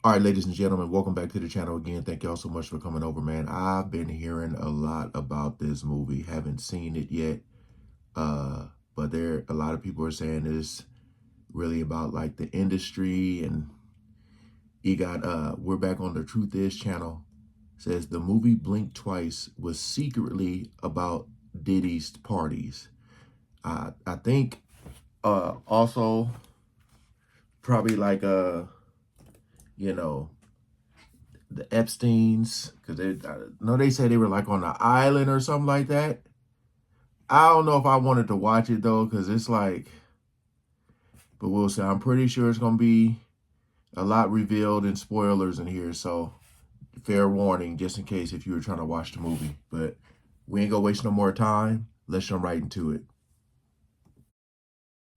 All right, ladies and gentlemen, welcome back to the channel again. Thank y'all so much for coming over, man. I've been hearing a lot about this movie. Haven't seen it yet, but a lot of people are saying it's really about like the industry. And we're back on the Truth Is channel. Says the movie Blink Twice was secretly about Diddy's parties. I think also probably like you know, the Epsteins, because they said they were like on an island or something like that. I don't know if I wanted to watch it though, because it's like, but we'll see. I'm pretty sure it's gonna be a lot revealed and spoilers in here, so fair warning just in case if you were trying to watch the movie. But we ain't gonna waste no more time. Let's jump right into it.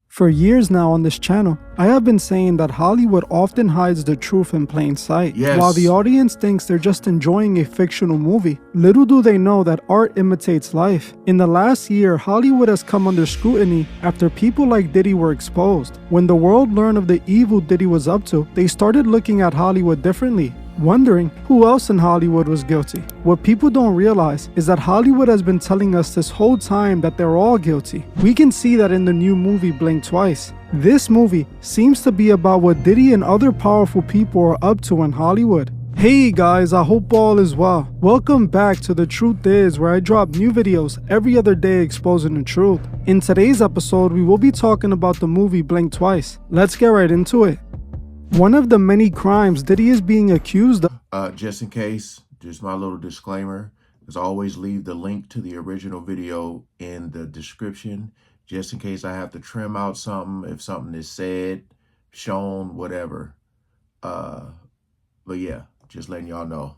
For years now on this channel, I have been saying that Hollywood often hides the truth in plain sight. Yes. While the audience thinks they're just enjoying a fictional movie, little do they know that art imitates life. In the last year, Hollywood has come under scrutiny after people like Diddy were exposed. When the world learned of the evil Diddy was up to, they started looking at Hollywood differently, wondering who else in Hollywood was guilty. What people don't realize is that Hollywood has been telling us this whole time that they're all guilty. We can see that in the new movie Blink Twice. This movie seems to be about what Diddy and other powerful people are up to in Hollywood. Hey guys, I hope all is well. Welcome back to The Truth Is, where I drop new videos every other day exposing the truth. In today's episode, we will be talking about the movie Blink Twice. Let's get right into it. One of the many crimes Diddy is being accused of. Just in case, just my little disclaimer, as always, leave the link to the original video in the description, just in case I have to trim out something, if something is said, shown, whatever. But yeah, just letting y'all know.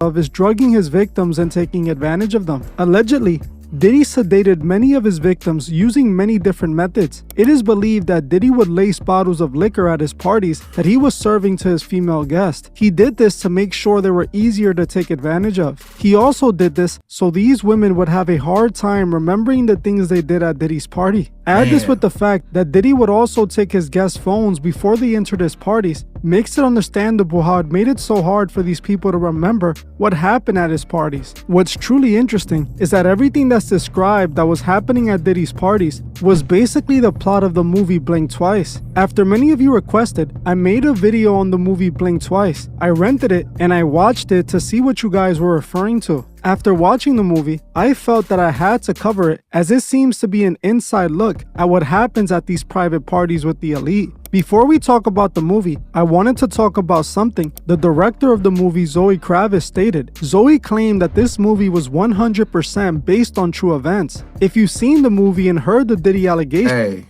Is drugging his victims and taking advantage of them. Allegedly, Diddy sedated many of his victims using many different methods. It is believed that Diddy would lace bottles of liquor at his parties that he was serving to his female guests. He did this to make sure they were easier to take advantage of. He also did this so these women would have a hard time remembering the things they did at Diddy's party. Add this with the fact that Diddy would also take his guests' phones before they entered his parties. Makes it understandable how it made it so hard for these people to remember what happened at his parties. What's truly interesting is that everything that's described that was happening at Diddy's parties was basically the plot of the movie Blink Twice. After many of you requested, I made a video on the movie Blink Twice. I rented it and I watched it to see what you guys were referring to. After watching the movie, I felt that I had to cover it, as it seems to be an inside look at what happens at these private parties with the elite. Before we talk about the movie, I wanted to talk about something the director of the movie, Zoe Kravitz, stated. Zoe claimed that this movie was 100% based on true events. If you've seen the movie and heard the Diddy allegations... Hey,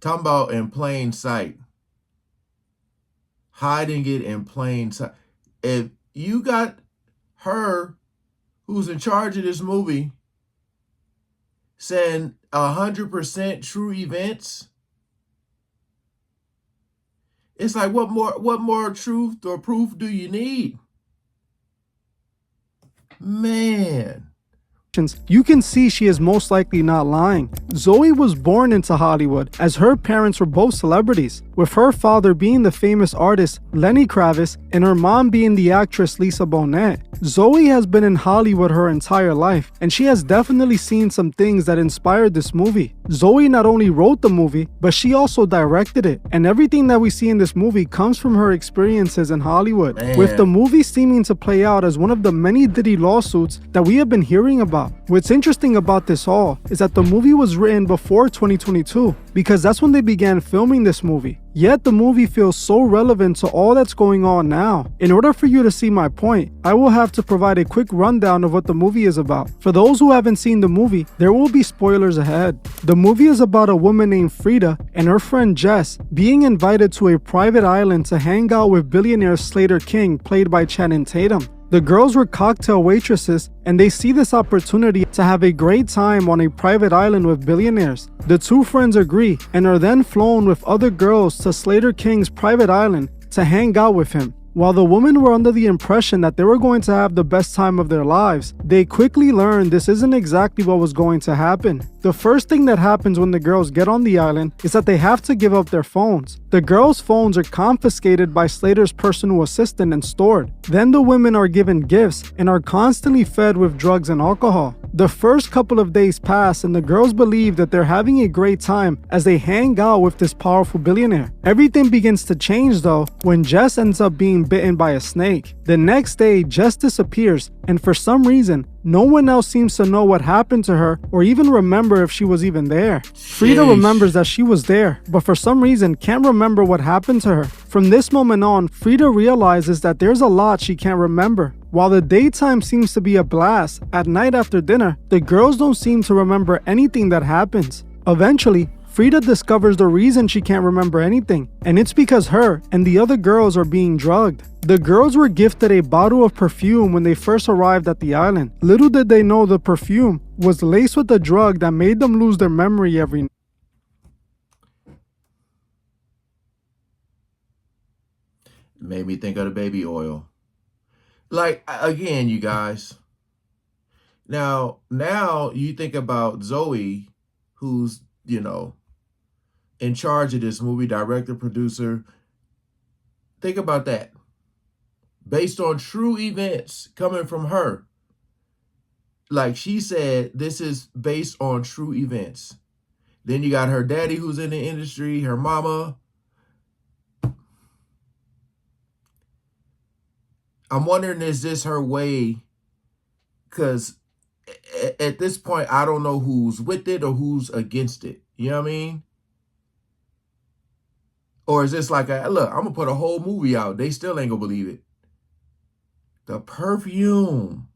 talking about in plain sight. Hiding it in plain sight. If you got her, who's in charge of this movie, saying 100% true events, it's like, what more truth or proof do you need? Man. You can see she is most likely not lying. Zoe was born into Hollywood as her parents were both celebrities, with her father being the famous artist Lenny Kravitz and her mom being the actress Lisa Bonet. Zoe has been in Hollywood her entire life, and she has definitely seen some things that inspired this movie. Zoe not only wrote the movie, but she also directed it, and everything that we see in this movie comes from her experiences in Hollywood, with the movie seeming to play out as one of the many Diddy lawsuits that we have been hearing about. What's interesting about this all is that the movie was written before 2022, because that's when they began filming this movie. Yet the movie feels so relevant to all that's going on now. In order for you to see my point, I will have to provide a quick rundown of what the movie is about. For those who haven't seen the movie, there will be spoilers ahead. The movie is about a woman named Frida and her friend Jess being invited to a private island to hang out with billionaire Slater King, played by Channing Tatum. The girls were cocktail waitresses, and they see this opportunity to have a great time on a private island with billionaires. The two friends agree and are then flown with other girls to Slater King's private island to hang out with him. While the women were under the impression that they were going to have the best time of their lives, they quickly learned this isn't exactly what was going to happen. The first thing that happens when the girls get on the island is that they have to give up their phones. The girls' phones are confiscated by Slater's personal assistant and stored. Then the women are given gifts and are constantly fed with drugs and alcohol. The first couple of days pass and the girls believe that they're having a great time as they hang out with this powerful billionaire. Everything begins to change though when Jess ends up being bitten by a snake. The next day, Jess disappears, and for some reason, no one else seems to know what happened to her or even remember if she was even there. Frida remembers that she was there, but for some reason can't remember what happened to her. From this moment on, Frida realizes that there's a lot she can't remember. While the daytime seems to be a blast, at night after dinner, the girls don't seem to remember anything that happens. Eventually, Frida discovers the reason she can't remember anything, and it's because her and the other girls are being drugged. The girls were gifted a bottle of perfume when they first arrived at the island. Little did they know the perfume was laced with a drug that made them lose their memory every night. Made me think of the baby oil. Like, again, you guys. Now you think about Zoe, who's, in charge of this movie, director, producer. Think about that. Based on true events coming from her. Like she said, this is based on true events. Then you got her daddy who's in the industry, her mama. I'm wondering, is this her way? Because at this point, I don't know who's with it or who's against it. You know what I mean? Or is this like, look, I'm going to put a whole movie out. They still ain't going to believe it. The perfume.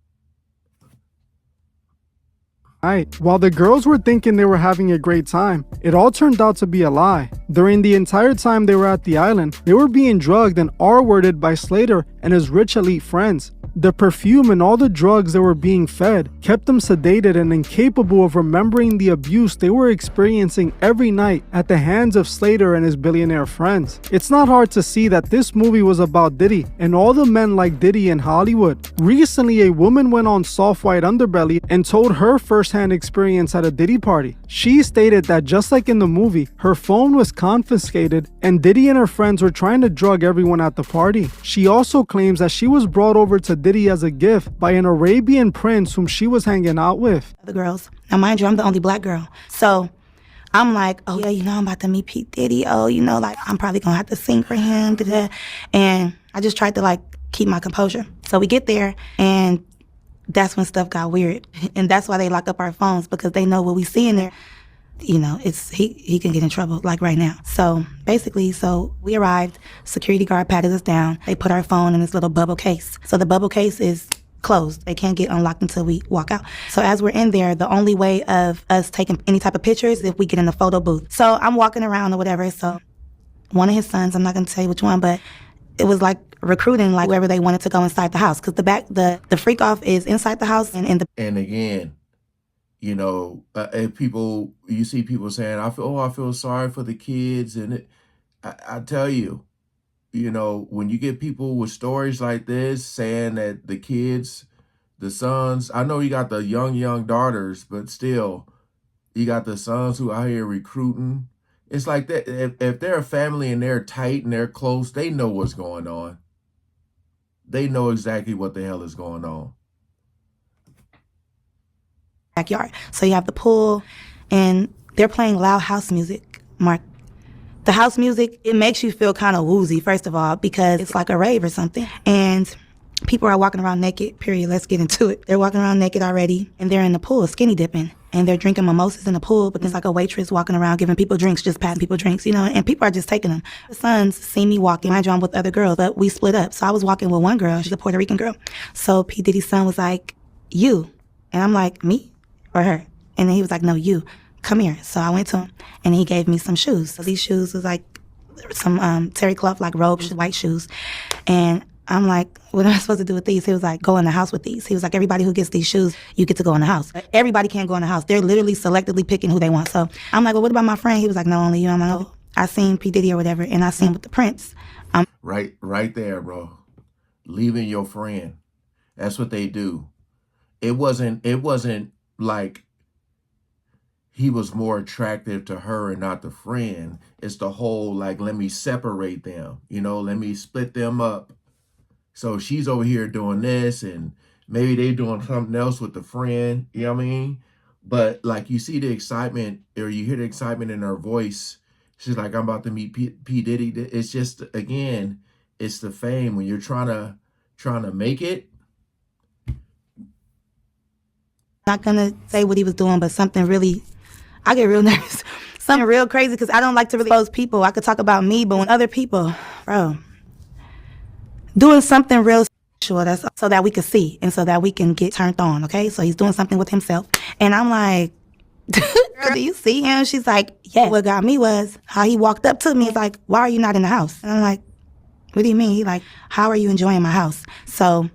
While the girls were thinking they were having a great time, it all turned out to be a lie. During the entire time they were at the island, they were being drugged and R-worded by Slater and his rich elite friends. The perfume and all the drugs they were being fed kept them sedated and incapable of remembering the abuse they were experiencing every night at the hands of Slater and his billionaire friends. It's not hard to see that this movie was about Diddy and all the men like Diddy in Hollywood. Recently, a woman went on Soft White Underbelly and told her first-hand experience at a Diddy party. She stated that just like in the movie, her phone was confiscated and Diddy and her friends were trying to drug everyone at the party. She also claims that she was brought over to Diddy as a gift by an Arabian prince whom she was hanging out with. The girls. Now, mind you, I'm the only black girl. So I'm like, oh, yeah, I'm about to meet P. Diddy. Oh, I'm probably going to have to sing for him. Da-da. And I just tried to, keep my composure. So we get there, and that's when stuff got weird. And that's why they lock up our phones, because they know what we see in there. He can get in trouble, right now. So basically, we arrived, security guard patted us down. They put our phone in this little bubble case. So the bubble case is closed. They can't get unlocked until we walk out. So as we're in there, the only way of us taking any type of pictures is if we get in the photo booth. So I'm walking around or whatever. So one of his sons, I'm not going to tell you which one, but it was recruiting, wherever they wanted to go inside the house. Because the freak off is inside the house and again, if you see people saying, I feel sorry for the kids. And I tell you, when you get people with stories like this saying that the kids, the sons, I know you got the young daughters, but still, you got the sons who out here recruiting. It's like that. If they're a family and they're tight and they're close, they know what's going on. They know exactly what the hell is going on. Backyard. So you have the pool, and they're playing loud house music, Mark. The house music, it makes you feel kind of woozy, first of all, because it's like a rave or something. And people are walking around naked, period. Let's get into it. They're walking around naked already, and they're in the pool, skinny dipping. And they're drinking mimosas in the pool, but there's a waitress walking around giving people drinks, just passing people drinks, and people are just taking them. The sons see me walking. Mind you, I'm with other girls, but we split up. So I was walking with one girl. She's a Puerto Rican girl. So P. Diddy's son was like, you. And I'm like, me or her? And then he was like, no, you. Come here. So I went to him, and he gave me some shoes. So these shoes was some terry cloth, robes, white shoes. And I'm like, what am I supposed to do with these? He was like, go in the house with these. He was like, everybody who gets these shoes, you get to go in the house. Everybody can't go in the house. They're literally selectively picking who they want. So I'm like, well, what about my friend? He was like, no, only you. I'm like, oh, I seen P. Diddy or whatever, and I seen with the prince. Right there, bro. leaving your friend. That's what they do. It wasn't like he was more attractive to her and not the friend. It's the whole like, let me separate them, let me split them up. So she's over here doing this, and maybe they doing something else with the friend, you know what I mean? But like, you see the excitement, or you hear the excitement in her voice. She's like, I'm about to meet P. Diddy. It's just, again, it's the fame. When you're trying to make it. Not gonna say what he was doing, but something really, I get real nervous. Something real crazy, because I don't like to really expose people. I could talk about me, but when other people, bro, doing something real sexual, that's so that we could see and so that we can get turned on, okay? So he's doing something with himself. And I'm like, girl, do you see him? She's like, yeah. What got me was how he walked up to me. He's like, why are you not in the house? And I'm like, what do you mean? He like, how are you enjoying my house? So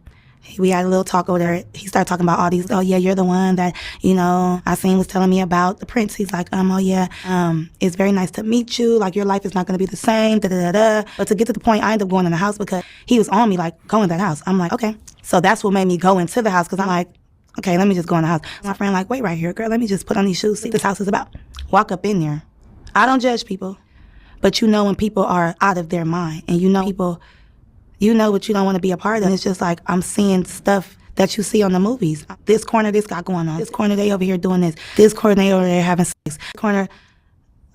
we had a little talk over there. He started talking about all these, oh yeah, you're the one that, I seen was telling me about the prince. He's like, oh yeah, it's very nice to meet you. Like, your life is not going to be the same, da da da da. But to get to the point, I ended up going in the house because he was on me, like, go in that house. I'm like, okay. So that's what made me go into the house, because I'm like, okay, let me just go in the house. My friend like, wait right here, girl, let me just put on these shoes, see what this house is about. Walk up in there. I don't judge people, but when people are out of their mind, and people, what you don't want to be a part of. And it's just like, I'm seeing stuff that you see on the movies. This corner, this got going on. This corner, they over here doing this. This corner, they over there having sex. This corner,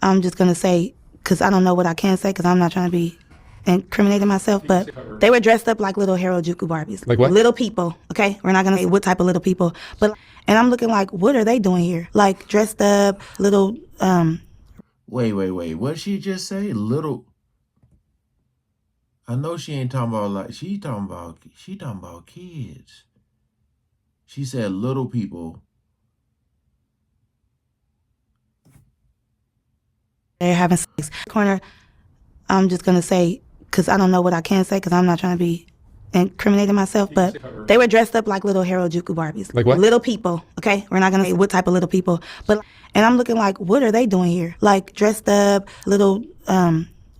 I'm just going to say, because I don't know what I can say, because I'm not trying to be incriminating myself, but they were dressed up like little Harajuku Barbies. Like what? Little people, okay? We're not going to say what type of little people. And I'm looking like, what are they doing here? Like, dressed up, little... Wait. What did she just say? Little... I know she ain't talking about, like, she talking about kids. She said little people. They're having sex. Corner, I'm just going to say, because I don't know what I can say, because I'm not trying to be incriminating myself, but they were dressed up like little Harajuku Barbies. Like what? Little people, okay? We're not going to say what type of little people. And I'm looking like, what are they doing here? Like, dressed up, little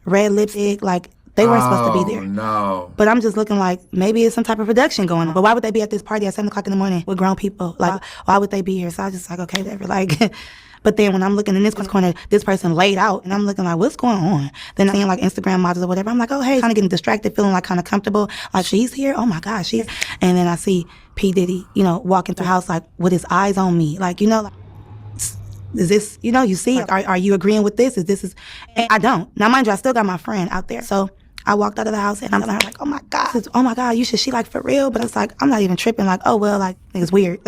red lipstick, like... They weren't supposed to be there. No. But I'm just looking like, maybe it's some type of production going on. But why would they be at this party at 7 o'clock in the morning with grown people? Like, why would they be here? So I was just like, okay, whatever. Like, but then when I'm looking in this corner, this person laid out, and I'm looking like, what's going on? Then I'm seeing like Instagram models or whatever. I'm like, oh, hey, kind of getting distracted, feeling like kind of comfortable. Like, she's here? Oh my gosh, she's... And then I see P. Diddy, walking through the house, like, with his eyes on me. Like, like, is this, you see, are you agreeing with this? And I don't. Now, mind you, I still got my friend out there. So I walked out of the house, and I'm like, oh my God, she like for real? But it's like, I'm not even tripping, like, oh, well, like, it's weird,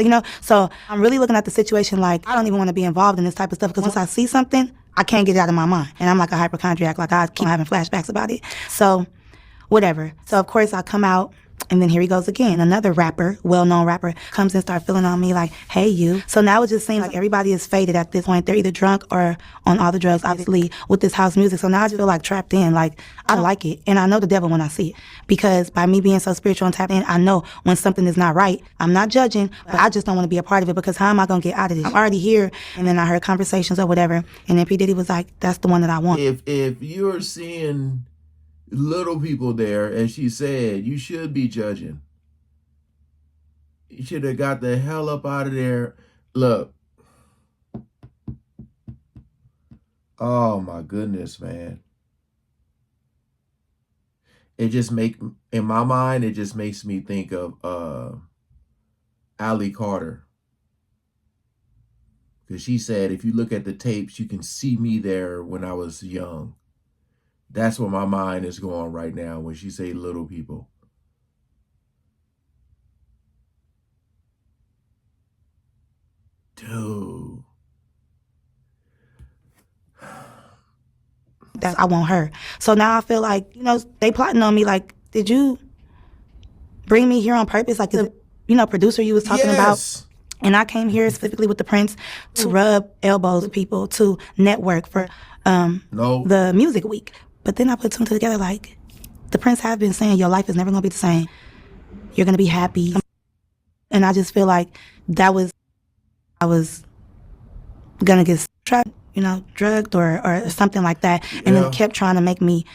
So I'm really looking at the situation like, I don't even want to be involved in this type of stuff, because once I see something, I can't get it out of my mind. And I'm like a hypochondriac, like I keep having flashbacks about it. So whatever. So of course I come out, and then here he goes again. Another rapper, well-known rapper, comes and starts feeling on me like, hey, you. So now it just seems like everybody is faded at this point. They're either drunk or on all the drugs, obviously, with this house music. So now I just feel like trapped in. Like, I don't like it. And I know the devil when I see it. Because by me being so spiritual and tapped in, I know when something is not right. I'm not judging, but I just don't want to be a part of it, because how am I going to get out of this? I'm already here. And then I heard conversations or whatever. And then P. Diddy was like, that's the one that I want. If you're seeing little people there, as she said, you should be judging. You should have got the hell up out of there. Look. Oh my goodness, man. In my mind, it just makes me think of Allie Carter. Because she said, if you look at the tapes, you can see me there when I was young. That's where my mind is going right now when she say little people. Dude. I want her. So now I feel like, they plotting on me. Like, did you bring me here on purpose? Like, the, producer you was talking about? And I came here specifically with the Prince to rub elbows with people, to network for the music week. But then I put two and two together, like, the Prince have been saying your life is never going to be the same. You're going to be happy. And I just feel like I was going to get trapped, drugged or something like that. And then kept trying to make me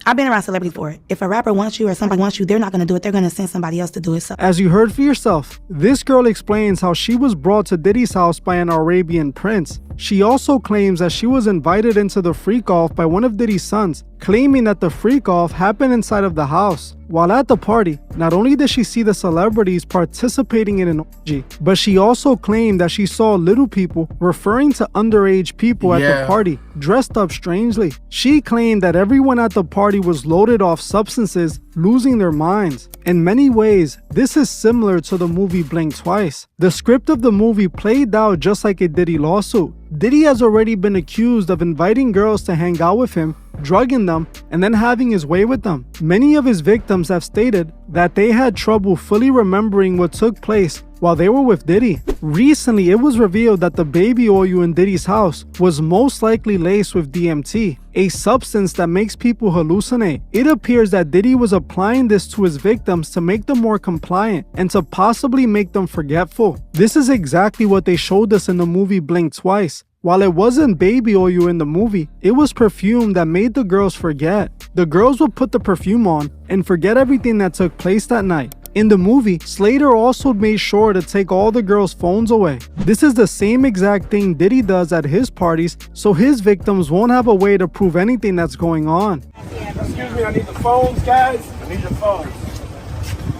I've been around celebrities before. If a rapper wants you or somebody wants you, they're not going to do it. They're going to send somebody else to do it. So As you heard for yourself, this girl explains how she was brought to Diddy's house by an Arabian prince. She also claims that she was invited into the freak-off by one of Diddy's sons, claiming that the freak-off happened inside of the house. While at the party, not only did she see the celebrities participating in an orgy, but she also claimed that she saw little people, referring to underage people at the party, dressed up strangely. She claimed that everyone at the party was loaded off substances, losing their minds. In many ways, this is similar to the movie Blink Twice. The script of the movie played out just like a Diddy lawsuit. Diddy has already been accused of inviting girls to hang out with him, drugging them, and then having his way with them. Many of his victims have stated that they had trouble fully remembering what took place while they were with Diddy. Recently, it was revealed that the baby oil in Diddy's house was most likely laced with DMT, a substance that makes people hallucinate. It appears that Diddy was applying this to his victims to make them more compliant and to possibly make them forgetful. This is exactly what they showed us in the movie Blink Twice. While it wasn't baby oil in the movie, it was perfume that made the girls forget. The girls would put the perfume on and forget everything that took place that night. In the movie, Slater also made sure to take all the girls' phones away. This is the same exact thing Diddy does at his parties, so his victims won't have a way to prove anything that's going on. Excuse me, I need the phones, guys. I need your phones.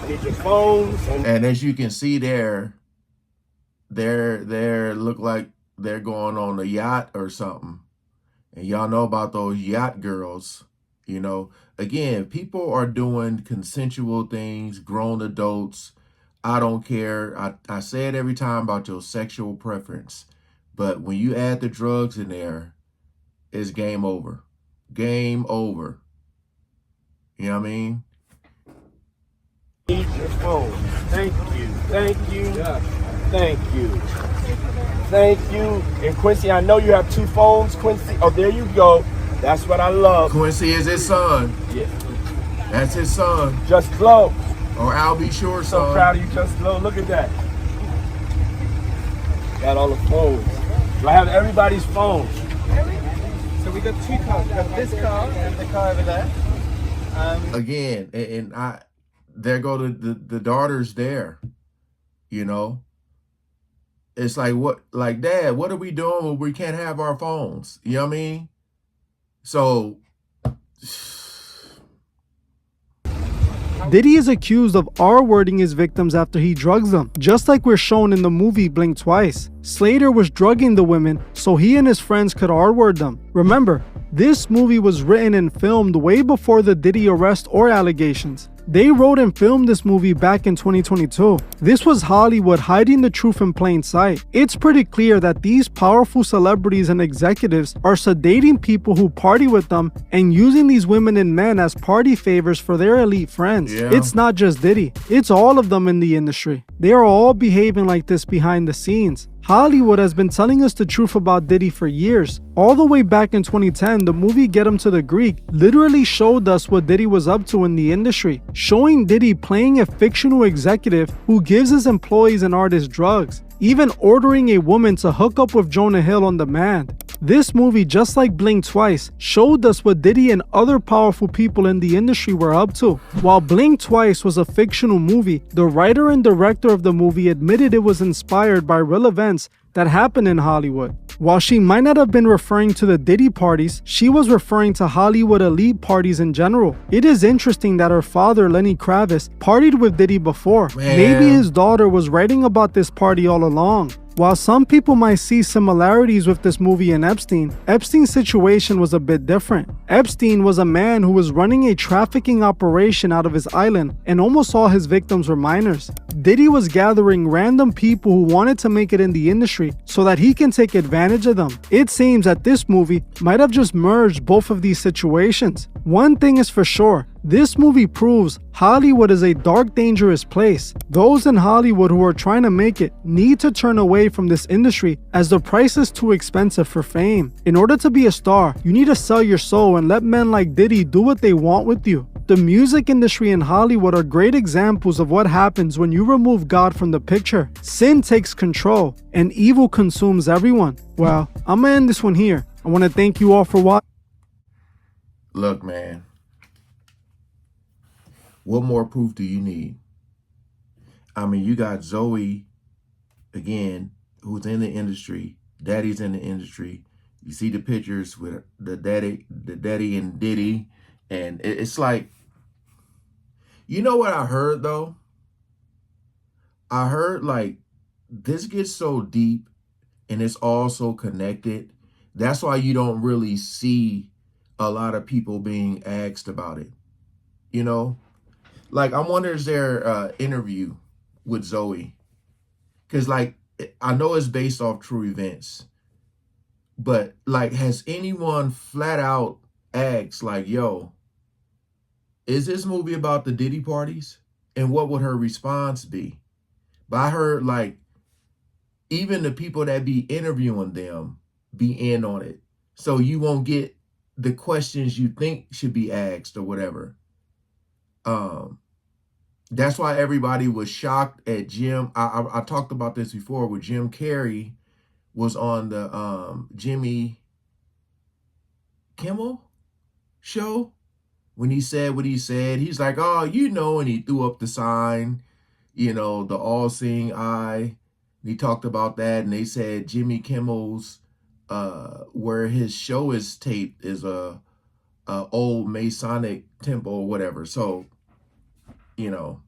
I need your phones. And as you can see there, they're look like they're going on a yacht or something. And y'all know about those yacht girls. You know, again, people are doing consensual things, grown adults. I don't care. I say it every time about your sexual preference. But when you add the drugs in there, it's game over. Game over. You know what I mean? Need your phones. Thank you. Thank you. Thank you. Thank you. And Quincy, I know you have 2 phones, Quincy. Oh, there you go. That's what I love. Quincy is his son. Yeah. That's his son. Just Glow. Or I'll be sure, So son. proud of you, Just Glow. Look at that. Got all the phones. Do I have everybody's phones? So we got 2 cars. We got this car and the car over there. Again, and there go the daughters there. You know, it's like Dad, what are we doing when we can't have our phones? You know what I mean? So Diddy is accused of R-wording his victims after he drugs them, just like we're shown in the movie Blink Twice. Slater was drugging the women so he and his friends could R-word them. Remember, this movie was written and filmed way before the Diddy arrest or allegations. They wrote and filmed this movie back in 2022. This was Hollywood hiding the truth in plain sight. It's pretty clear that these powerful celebrities and executives are sedating people who party with them and using these women and men as party favors for their elite friends. Yeah. It's not just Diddy, it's all of them in the industry. They are all behaving like this behind the scenes. Hollywood has been telling us the truth about Diddy for years. All the way back in 2010, the movie Get Him to the Greek literally showed us what Diddy was up to in the industry, showing Diddy playing a fictional executive who gives his employees and artists drugs, even ordering a woman to hook up with Jonah Hill on demand. This movie, just like Blink Twice, showed us what Diddy and other powerful people in the industry were up to. While Blink Twice was a fictional movie, the writer and director of the movie admitted it was inspired by real events that happened in Hollywood. While she might not have been referring to the Diddy parties, she was referring to Hollywood elite parties in general. It is interesting that her father, Lenny Kravitz, partied with Diddy before. Man. Maybe his daughter was writing about this party all along. While some people might see similarities with this movie and Epstein, Epstein's situation was a bit different. Epstein was a man who was running a trafficking operation out of his island, and almost all his victims were minors. Diddy was gathering random people who wanted to make it in the industry so that he can take advantage of them. It seems that this movie might have just merged both of these situations. One thing is for sure, this movie proves Hollywood is a dark, dangerous place. Those in Hollywood who are trying to make it need to turn away from this industry as the price is too expensive for fame. In order to be a star, you need to sell your soul and let men like Diddy do what they want with you. The music industry in Hollywood are great examples of what happens when you remove God from the picture. Sin takes control and evil consumes everyone. Well, I'm gonna end this one here. I want to thank you all for watching. look, man, What more proof do you need? I mean, you got Zoe, again, who's in the industry. Daddy's in the industry. You see the pictures with the daddy and Diddy. And it's like, you know what I heard though? I heard like this gets so deep and it's all so connected. That's why you don't really see a lot of people being asked about it. You know, like I wonder is there interview with Zoe? Because like I know it's based off true events, but like has anyone flat out asked like, yo, is this movie about the Diddy parties? And what would her response be? But I heard like even the people that be interviewing them be in on it. So you won't get the questions you think should be asked or whatever. That's why everybody was shocked at Jim. I talked about this before with Jim Carrey was on the Jimmy Kimmel show when he said what he said. He's like, oh, you know, and he threw up the sign, you know, the all-seeing eye. And he talked about that, and they said Jimmy Kimmel's where his show is taped is a old Masonic temple or whatever. So, you know,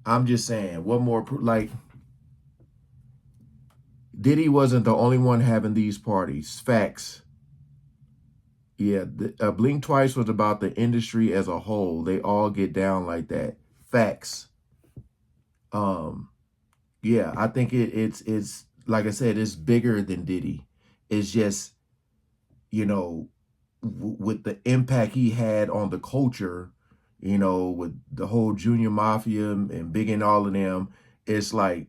I'm just saying, what more, like, Diddy wasn't the only one having these parties. Facts. Yeah, Blink Twice was about the industry as a whole. They all get down like that. Facts. Yeah, I think it's like I said, it's bigger than Diddy. It's just, you know, with the impact he had on the culture, you know, with the whole Junior Mafia and Big and all of them, it's like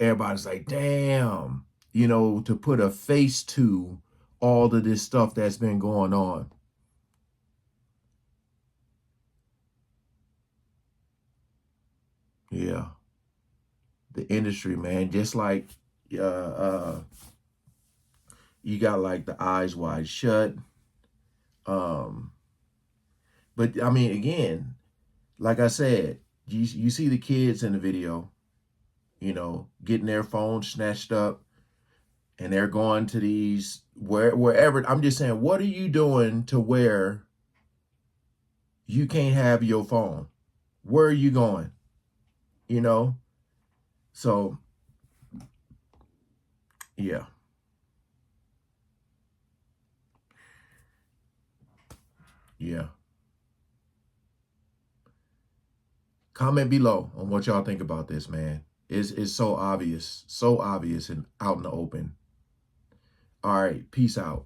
everybody's like, damn, you know, to put a face to all of this stuff that's been going on. Yeah. The industry, man, just like you got like the Eyes Wide Shut. But I mean, again, like I said, you see the kids in the video, you know, getting their phones snatched up and they're going to these wherever. I'm just saying, what are you doing to where you can't have your phone? Where are you going? You know? So, yeah. Yeah. Comment below on what y'all think about this, man. It's so obvious and out in the open. All right, peace out.